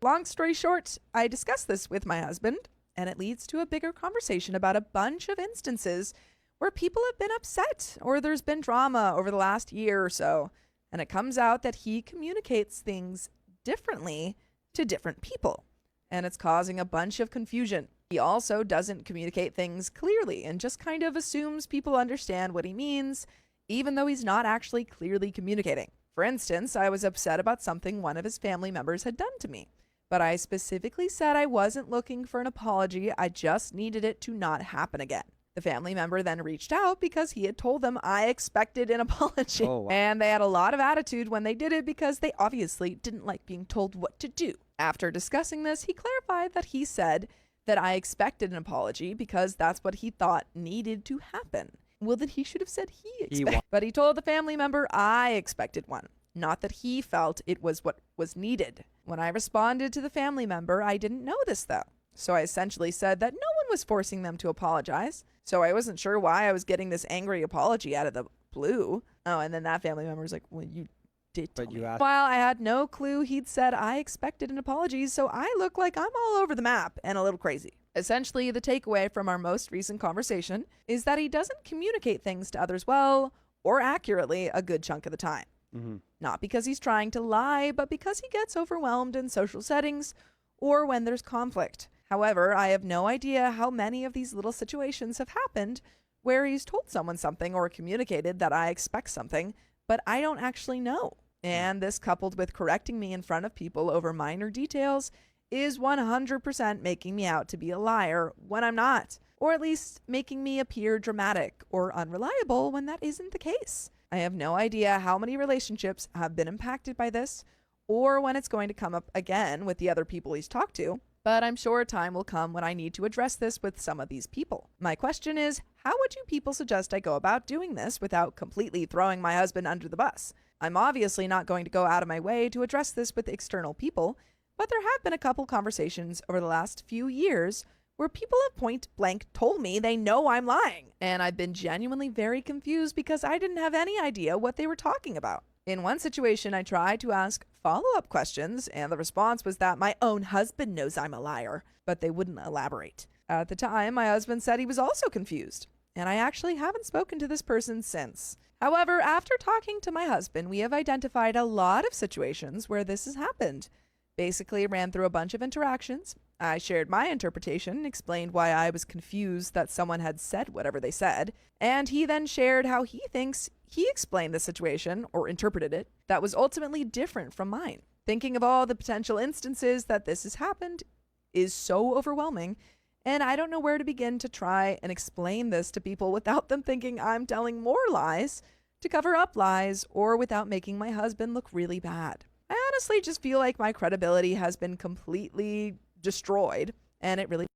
Long story short, I discussed this with my husband, and it leads to a bigger conversation about a bunch of instances where people have been upset or there's been drama over the last year or so. And it comes out that he communicates things differently to different people, and it's causing a bunch of confusion. He also doesn't communicate things clearly and just kind of assumes people understand what he means, even though he's not actually clearly communicating. For instance, I was upset about something one of his family members had done to me, but I specifically said I wasn't looking for an apology, I just needed it to not happen again. The family member then reached out because he had told them I expected an apology. Oh, wow. And they had a lot of attitude when they did it because they obviously didn't like being told what to do. After discussing this, he clarified that he said that I expected an apology because that's what he thought needed to happen. Well, then he should have said he expected. But he told the family member I expected one, not that he felt it was what was needed. When I responded to the family member, I didn't know this though. So I essentially said that no one was forcing them to apologize. So I wasn't sure why I was getting this angry apology out of the blue. Oh, and then that family member was like, well, you did tell me. While I had no clue he'd said I expected an apology, so I look like I'm all over the map and a little crazy. Essentially, the takeaway from our most recent conversation is that he doesn't communicate things to others well or accurately a good chunk of the time. Not because he's trying to lie, but because he gets overwhelmed in social settings or when there's conflict. However, I have no idea how many of these little situations have happened where he's told someone something or communicated that I expect something, but I don't actually know. And this, coupled with correcting me in front of people over minor details, is 100% making me out to be a liar when I'm not, or at least making me appear dramatic or unreliable when that isn't the case. I have no idea how many relationships have been impacted by this, or when it's going to come up again with the other people he's talked to, but I'm sure a time will come when I need to address this with some of these people. My question is, how would you people suggest I go about doing this without completely throwing my husband under the bus? I'm obviously not going to go out of my way to address this with external people, but there have been a couple conversations over the last few years where people have point blank told me they know I'm lying, and I've been genuinely very confused because I didn't have any idea what they were talking about. In one situation, I tried to ask follow-up questions, and the response was that my own husband knows I'm a liar, but they wouldn't elaborate. At the time, my husband said he was also confused, and I actually haven't spoken to this person since. However, after talking to my husband, we have identified a lot of situations where this has happened. Basically, ran through a bunch of interactions. I shared my interpretation, explained why I was confused that someone had said whatever they said, and he then shared how he thinks he explained the situation, or interpreted it, that was ultimately different from mine. Thinking of all the potential instances that this has happened is so overwhelming, and I don't know where to begin to try and explain this to people without them thinking I'm telling more lies to cover up lies, or without making my husband look really bad. I honestly just feel like my credibility has been completely destroyed, and it really